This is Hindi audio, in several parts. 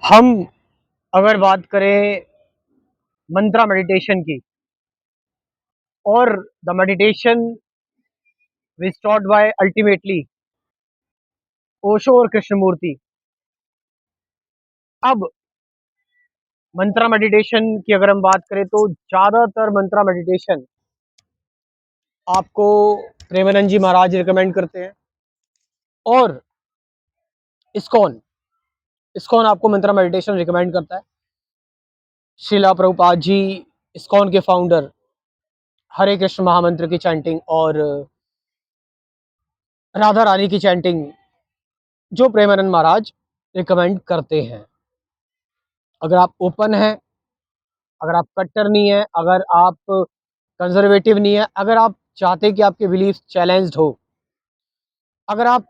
हम अगर बात करें मंत्रा मेडिटेशन की और the meditation which taught by ultimately Osho और कृष्णमूर्ति। अब मंत्रा मेडिटेशन की अगर हम बात करें तो ज़्यादातर मंत्रा मेडिटेशन आपको प्रेमानंद जी महाराज रिकमेंड करते हैं और इस्कॉन इस्कॉन आपको मंत्रा मेडिटेशन रिकमेंड करता है। श्रीला प्रभुपाद जी इस्कॉन के फाउंडर हरे कृष्ण महामंत्र की चैंटिंग और राधा रानी की चैंटिंग जो प्रेमानंद महाराज रिकमेंड करते हैं। अगर आप ओपन हैं, अगर आप कट्टर नहीं है, अगर आप कंजर्वेटिव नहीं है, अगर आप चाहते हैं कि आपके बिलीफ चैलेंज्ड हो, अगर आप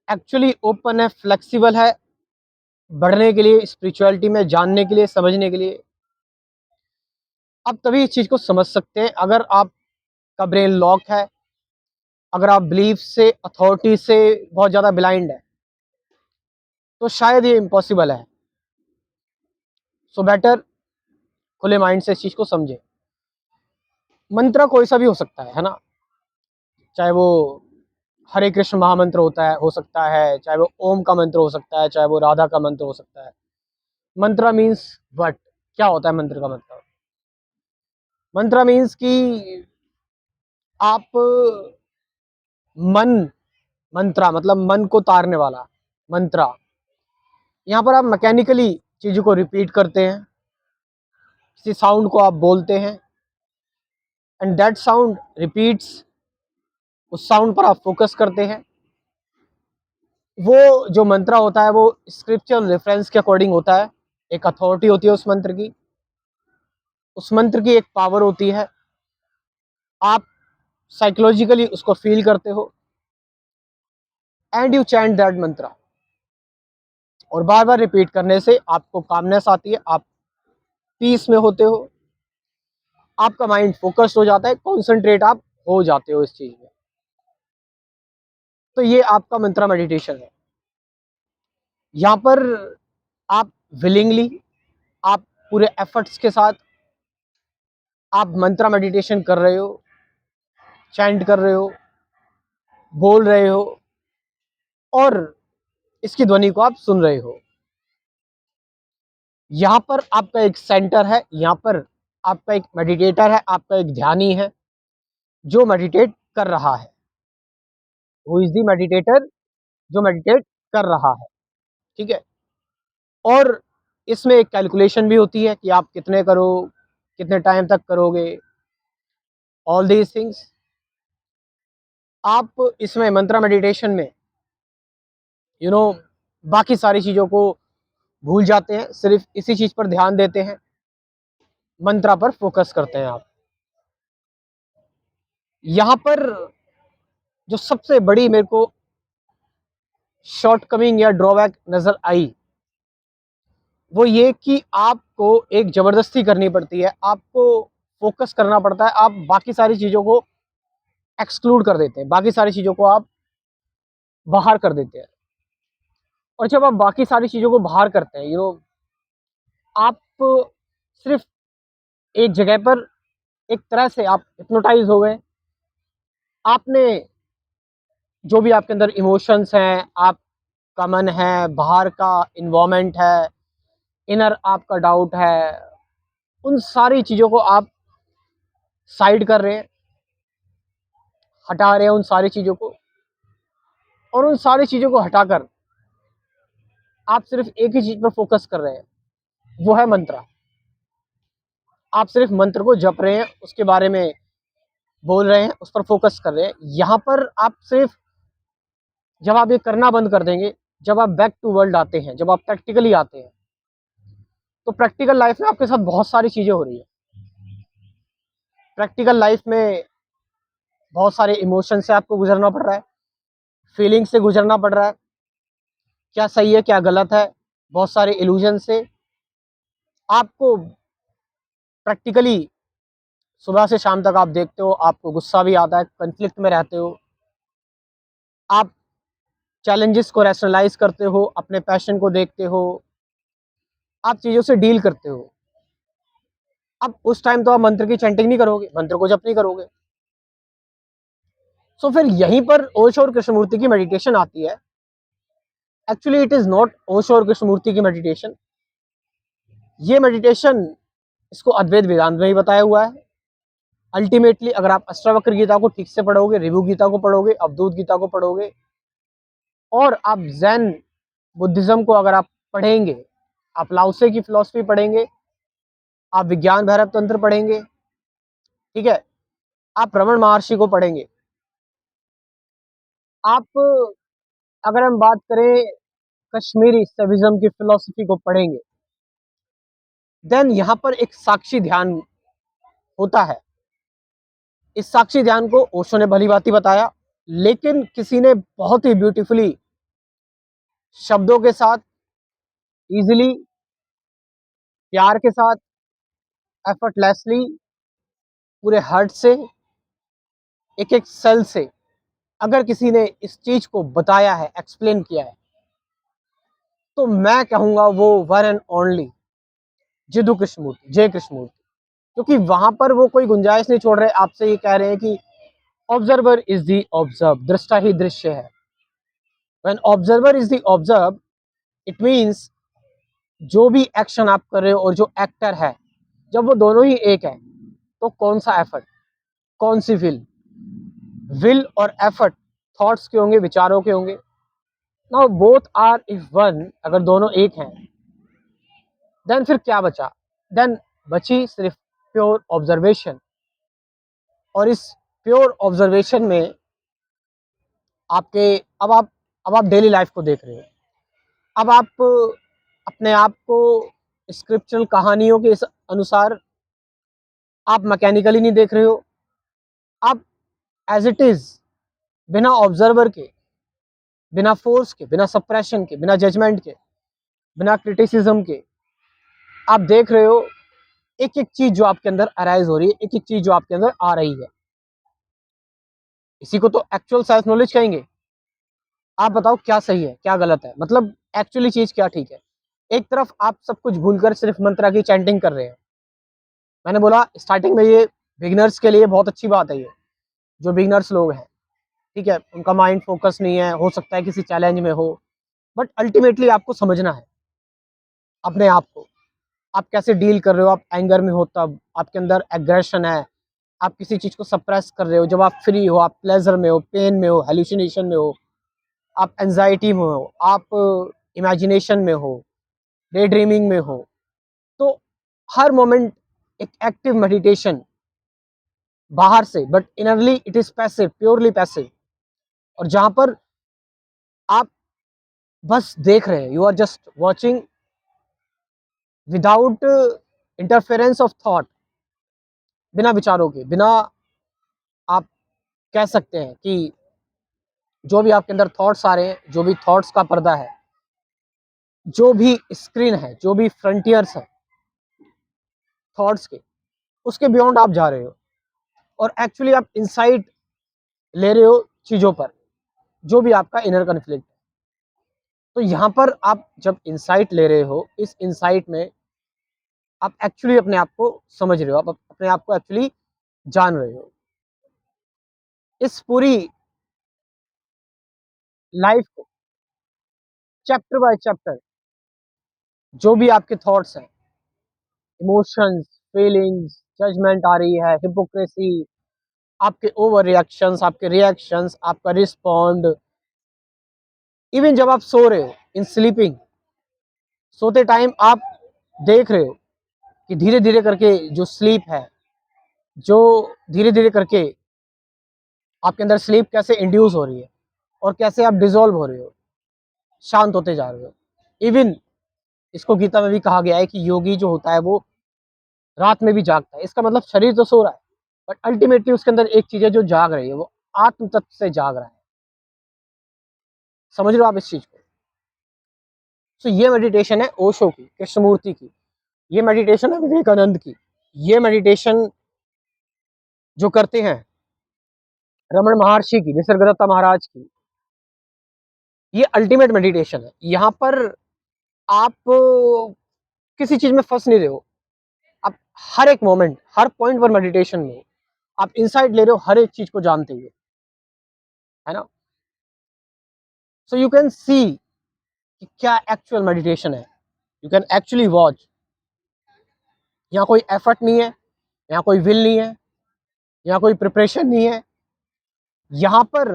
एक्चुअली ओपन है, फ्लेक्सिबल है बढ़ने के लिए, स्पिरिचुअलिटी में जानने के लिए, समझने के लिए, आप तभी इस चीज़ को समझ सकते हैं। अगर आपका ब्रेन लॉक है, अगर आप बिलीफ से, अथॉरिटी से बहुत ज़्यादा ब्लाइंड है, तो शायद ये इम्पॉसिबल है। सो बेटर खुले माइंड से इस चीज़ को समझे। मंत्र कोई सा भी हो सकता है ना, चाहे वो हरे कृष्ण महामंत्र होता है, हो सकता है, चाहे वो ओम का मंत्र हो सकता है, चाहे वो राधा का मंत्र हो सकता है। मंत्र मीन्स व्हाट, क्या होता है मंत्र का मतलब? मंत्र मीन्स कि आप मन, मंत्रा मतलब मन को तारने वाला मंत्रा। यहाँ पर आप मैकेनिकली चीज़ों को रिपीट करते हैं, किसी साउंड को आप बोलते हैं एंड दैट साउंड रिपीट्स, उस साउंड पर आप फोकस करते हैं। वो जो मंत्र होता है वो स्क्रिप्चुरल रेफरेंस के अकॉर्डिंग होता है। एक अथॉरिटी होती है उस मंत्र की, उस मंत्र की एक पावर होती है। आप साइकोलॉजिकली उसको फील करते हो एंड यू चैंट दैट मंत्र, और बार बार रिपीट करने से आपको कामनेस आती है, आप पीस में होते हो, आपका माइंड फोकस्ड हो जाता है, कॉन्सेंट्रेट आप हो जाते हो इस चीज में। तो ये आपका मंत्रा मेडिटेशन है। यहाँ पर आप विलिंगली, आप पूरे एफर्ट्स के साथ आप मंत्रा मेडिटेशन कर रहे हो, चैंट कर रहे हो, बोल रहे हो और इसकी ध्वनि को आप सुन रहे हो। यहाँ पर आपका एक सेंटर है, यहाँ पर आपका एक मेडिटेटर है, आपका एक ध्यानी है जो मेडिटेट कर रहा है। Who is the meditator? जो मेडिटेट कर रहा है, ठीक है। और इसमें एक कैलकुलेशन भी होती है कि आप कितने करो, कितने टाइम तक करोगे, ऑल दीज थिंग्स। आप इसमें मंत्रा मेडिटेशन में बाकी सारी चीज़ों को भूल जाते हैं, सिर्फ इसी चीज़ पर ध्यान देते हैं, मंत्रा पर फोकस करते हैं आप। यहाँ पर जो सबसे बड़ी मेरे को शॉर्टकमिंग या ड्रॉबैक नज़र आई वो ये कि आपको एक ज़बरदस्ती करनी पड़ती है, आपको फोकस करना पड़ता है, आप बाकी सारी चीज़ों को एक्सक्लूड कर देते हैं, बाकी सारी चीज़ों को आप बाहर कर देते हैं। और जब आप बाकी सारी चीज़ों को बाहर करते हैं, आप सिर्फ एक जगह पर एक तरह से आप हिप्नोटाइज हो गए। आपने जो भी आपके अंदर इमोशंस हैं, आपका मन है, बाहर का इन्वायरमेंट है, इनर आपका डाउट है, उन सारी चीज़ों को आप साइड कर रहे हैं, हटा रहे हैं उन सारी चीज़ों को। और उन सारी चीज़ों को हटाकर आप सिर्फ एक ही चीज़ पर फोकस कर रहे हैं, वो है मंत्र। आप सिर्फ मंत्र को जप रहे हैं, उसके बारे में बोल रहे हैं, उस पर फोकस कर रहे हैं। यहाँ पर आप सिर्फ, जब आप ये करना बंद कर देंगे, जब आप बैक टू वर्ल्ड आते हैं, जब आप प्रैक्टिकली आते हैं, तो प्रैक्टिकल लाइफ में आपके साथ बहुत सारी चीज़ें हो रही है। प्रैक्टिकल लाइफ में बहुत सारे इमोशन से आपको गुजरना पड़ रहा है, फीलिंग से गुजरना पड़ रहा है, क्या सही है क्या गलत है, बहुत सारे इल्यूजन से आपको प्रैक्टिकली सुबह से शाम तक आप देखते हो, आपको गुस्सा भी आता है, कन्फ्लिक्ट में रहते हो, आप चैलेंजेस को रैशनलाइज करते हो, अपने पैशन को देखते हो, आप चीज़ों से डील करते हो। अब उस टाइम तो आप मंत्र की चैंटिंग नहीं करोगे, मंत्र को जप नहीं करोगे। सो फिर यहीं पर ओशो और कृष्णमूर्ति की मेडिटेशन आती है। Actually it is not Osho और कृष्णमूर्ति की मेडिटेशन। ये मेडिटेशन इसको अद्वैत वेदांत में ही बताया हुआ है। अल्टीमेटली अगर आप अष्टावक्र गीता को ठीक से पढ़ोगे, रिव्यू गीता को पढ़ोगे, अवधूत गीता को पढ़ोगे, और आप जैन बुद्धिज्म को अगर आप पढ़ेंगे, आप लाओसे की फिलॉसफी पढ़ेंगे, आप विज्ञान भैरव तंत्र पढ़ेंगे, ठीक है, आप रमन महर्षि को पढ़ेंगे, आप अगर हम बात करें कश्मीरी सेविज्म की फिलॉसफी को पढ़ेंगे, देन यहाँ पर एक साक्षी ध्यान होता है। इस साक्षी ध्यान को ओशो ने भली भांति बताया, लेकिन किसी ने बहुत ही ब्यूटीफुली शब्दों के साथ, इजीली, प्यार के साथ, एफर्टलेसली, पूरे हार्ट से, एक एक सेल से अगर किसी ने इस चीज को बताया है, एक्सप्लेन किया है, तो मैं कहूंगा वो वन एंड ओनली जिदु कृष्णमूर्ति, जय कृष्णमूर्ति। क्योंकि वहां पर वो कोई गुंजाइश नहीं छोड़ रहे, आपसे ये कह रहे हैं कि ऑब्जर्वर इज दी ऑब्जर्व, दृष्टा ही दृश्य है। When observer is the observe, it means जो भी एक्शन आप कर रहे हो और जो एक्टर है, जब वो दोनों ही एक है, तो कौन सा एफर्ट, कौन सी विल और एफर्ट थॉट्स के होंगे, विचारों के होंगे। Now both are if one, अगर दोनों एक हैं, देन फिर क्या बचा? देन बची सिर्फ प्योर ऑब्जर्वेशन। और इस प्योर ऑब्जर्वेशन में आपके, अब आप डेली लाइफ को देख रहे हो, अब आप अपने आप को स्क्रिप्चुरल कहानियों के अनुसार आप मैकेनिकली नहीं देख रहे हो, आप एज इट इज, बिना ऑब्जर्वर के, बिना फोर्स के, बिना सप्रेशन के, बिना जजमेंट के, बिना क्रिटिसिज्म के, आप देख रहे हो एक एक चीज जो आपके अंदर अराइज हो रही है, एक एक चीज जो आपके अंदर आ रही है। इसी को तो एक्चुअल सेल्फ नॉलेज कहेंगे। आप बताओ क्या सही है, क्या गलत है, मतलब एक्चुअली चीज क्या ठीक है। एक तरफ आप सब कुछ भूलकर सिर्फ मंत्रा की चैंटिंग कर रहे हैं। मैंने बोला स्टार्टिंग में ये बिगिनर्स के लिए बहुत अच्छी बात है, ये जो बिगिनर्स लोग हैं, ठीक है, उनका माइंड फोकस नहीं है, हो सकता है किसी चैलेंज में हो, बट अल्टीमेटली आपको समझना है अपने आप को, आप कैसे डील कर रहे हो। आप एंगर में हो तब, आपके अंदर एग्रेशन है, आप किसी चीज को सप्रेस कर रहे हो, जब आप फ्री हो, आप प्लेजर में हो, पेन में हो, हेलुसिनेशन में हो, आप एंजाइटी में हो, आप इमेजिनेशन में हो, डे ड्रीमिंग में हो, तो हर मोमेंट एक एक्टिव मेडिटेशन बाहर से, but innerly it is passive, purely passive. और जहां पर आप बस देख रहे हैं, you are just watching without interference of thought, बिना विचारों के, बिना, आप कह सकते हैं कि जो भी आपके अंदर थॉट्स आ रहे हैं, जो भी थॉट्स का पर्दा है, जो भी स्क्रीन है, जो भी फ्रंटियर्स है थॉट्स के, उसके बियॉन्ड आप जा रहे हो, और एक्चुअली आप इंसाइट ले रहे हो चीजों पर, जो भी आपका इनर कन्फ्लिक्ट है। तो यहाँ पर आप जब इंसाइट ले रहे हो, इस इंसाइट में आप एक्चुअली अपने आप को समझ रहे हो, आप अपने आप को एक्चुअली जान रहे हो। इस पूरी लाइफ को चैप्टर बाय चैप्टर, जो भी आपके थॉट्स हैं, इमोशंस, फीलिंग्स, जजमेंट आ रही है, हिपोक्रेसी, आपके ओवर रिएक्शंस, आपके रिएक्शंस, आपका रिस्पॉन्ड, इवन जब आप सो रहे हो, इन स्लीपिंग, सोते टाइम आप देख रहे हो कि धीरे धीरे करके जो स्लीप है, जो धीरे धीरे करके आपके अंदर स्लीप कैसे इंड्यूस हो रही है, और कैसे आप डिजोल्व हो रहे हो, शांत होते जा रहे हो। इवन इसको गीता में भी कहा गया है कि योगी जो होता है वो रात में भी जागता है। इसका मतलब शरीर तो सो रहा है, बट अल्टीमेटली उसके अंदर एक चीज है जो जाग रही है, वो आत्म तत्व से जाग रहा है। समझ रहे हो आप इस चीज को? तो ये मेडिटेशन है ओशो की, कृष्णमूर्ति की, ये मेडिटेशन है विवेकानंद की, ये मेडिटेशन जो करते हैं रमन महर्षि की, निसर्गदत्ता महाराज की, ये अल्टीमेट मेडिटेशन है। यहाँ पर आप किसी चीज में फंस नहीं रहे हो, आप हर एक मोमेंट, हर पॉइंट पर मेडिटेशन में हो, आप इनसाइट ले रहे हो हर एक चीज को जानते हुए, है ना। सो यू कैन सी कि क्या एक्चुअल मेडिटेशन है, यू कैन एक्चुअली वॉच। यहाँ कोई एफर्ट नहीं है, यहाँ कोई विल नहीं है, यहाँ कोई प्रिपरेशन नहीं है, यहाँ पर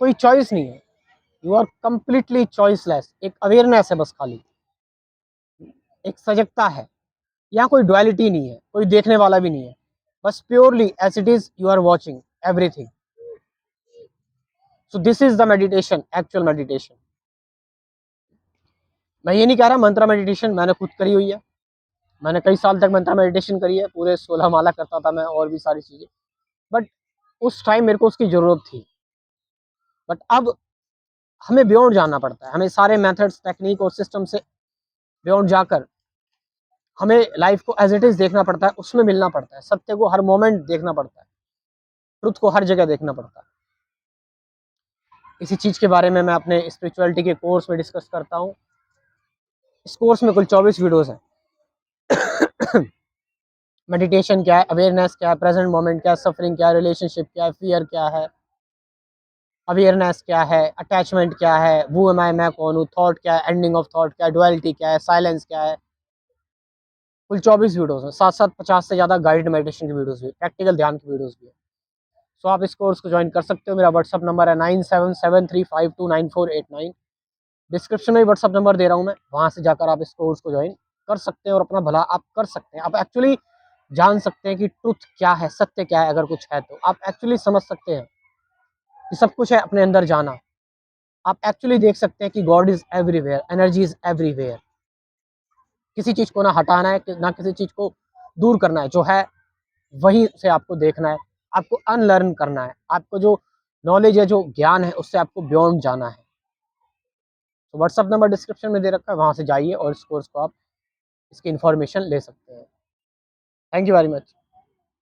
कोई चॉइस नहीं है, यू आर कंप्लीटली चॉइसलेस। एक अवेयरनेस है बस खाली, एक सजगता है, यहाँ कोई डुअलिटी नहीं है, कोई देखने वाला भी नहीं है, बस purely as it is you are watching everything. So this is the meditation, actual meditation. मैं ये नहीं कह रहा मंत्रा मेडिटेशन मैंने खुद करी हुई है, मैंने कई साल तक मंत्रा मेडिटेशन करी है, पूरे 16 माला करता था मैं और भी सारी चीजें, बट उस टाइम मेरे को उसकी जरूरत थी। बट अब हमें बियॉन्ड जाना पड़ता है, हमें सारे मेथड्स, टेक्निक और सिस्टम से बियॉन्ड जाकर हमें लाइफ को एज इट इज देखना पड़ता है, उसमें मिलना पड़ता है, सत्य को हर मोमेंट देखना पड़ता है, ट्रुथ को हर जगह देखना पड़ता है। इसी चीज के बारे में मैं अपने स्पिरिचुअलिटी के कोर्स में डिस्कस करता हूँ। इस कोर्स में कुल 24 वीडियोस हैं। मेडिटेशन क्या है, अवेयरनेस क्या है, प्रेजेंट मोमेंट क्या है, सफरिंग क्या है, रिलेशनशिप क्या है, फियर क्या है, अवेयरनेस क्या है, अटैचमेंट क्या है, वो एम आई, मैं कौन हूँ, थॉट क्या है, एंडिंग ऑफ थॉट क्या है, डुअलिटी क्या है, साइलेंस क्या है। कुल 24 वीडियोस हैं, साथ साथ 50 से ज़्यादा गाइड मेडिटेशन की वीडियोस भी, प्रैक्टिकल ध्यान की वीडियोस भी है। सो आप इस कोर्स को ज्वाइन कर सकते हो। मेरा व्हाट्सअप नंबर है 9773529489। डिस्क्रिप्शन में व्हाट्सअप नंबर दे रहा हूँ मैं, वहाँ से जाकर आप इस कोर्स को ज्वाइन कर सकते हैं और अपना भला आप कर सकते हैं। आप एक्चुअली जान सकते हैं कि ट्रुथ क्या है, सत्य क्या है, अगर कुछ है तो आप एक्चुअली समझ सकते हैं कि सब कुछ है अपने अंदर जाना। आप एक्चुअली देख सकते हैं कि God is everywhere, energy is everywhere. किसी चीज को ना हटाना है, ना किसी चीज को दूर करना है, जो है वहीं से आपको देखना है, आपको अनलर्न करना है, आपको जो नॉलेज है, जो ज्ञान है, उससे आपको बियॉन्ड जाना है। तो व्हाट्सअप नंबर डिस्क्रिप्शन में दे रखा है, वहाँ से जाइए और इस कोर्स को आप इसकी इन्फॉर्मेशन ले सकते हैं। Thank you very much.